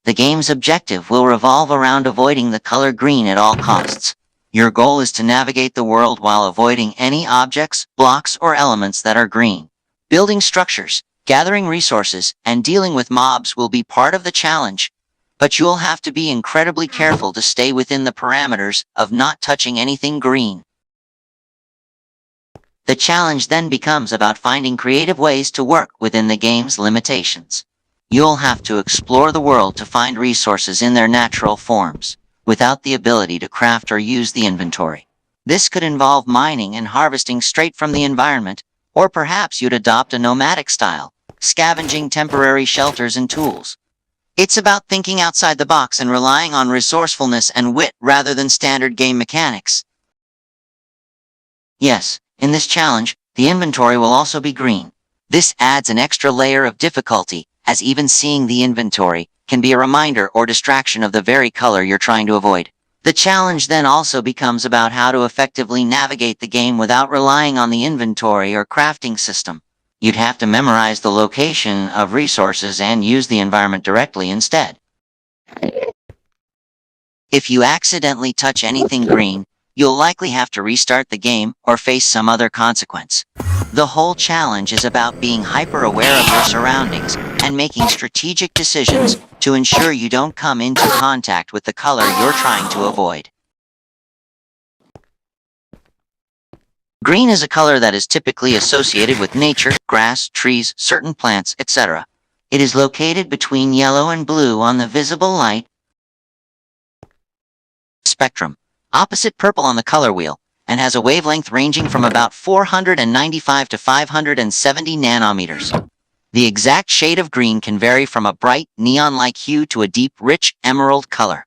The game's objective will revolve around avoiding the color green at all costs. Your goal is to navigate the world while avoiding any objects, blocks, or elements that are green. Building structures, gathering resources, and dealing with mobs will be part of the challenge, but you'll have to be incredibly careful to stay within the parameters of not touching anything green. The challenge then becomes about finding creative ways to work within the game's limitations. You'll have to explore the world to find resources in their natural forms, without the ability to craft or use the inventory. This could involve mining and harvesting straight from the environment, or perhaps you'd adopt a nomadic style, scavenging temporary shelters and tools. It's about thinking outside the box and relying on resourcefulness and wit rather than standard game mechanics. Yes, in this challenge, the inventory will also be green. This adds an extra layer of difficulty, as even seeing the inventory can be a reminder or distraction of the very color you're trying to avoid. The challenge then also becomes about how to effectively navigate the game without relying on the inventory or crafting system. You'd have to memorize the location of resources and use the environment directly instead. If you accidentally touch anything green, you'll likely have to restart the game or face some other consequence. The whole challenge is about being hyper-aware of your surroundings and making strategic decisions to ensure you don't come into contact with the color you're trying to avoid. Green is a color that is typically associated with nature, grass, trees, certain plants, etc. It is located between yellow and blue on the visible light spectrum, opposite purple on the color wheel, and has a wavelength ranging from about 495 to 570 nanometers. The exact shade of green can vary from a bright, neon-like hue to a deep, rich, emerald color.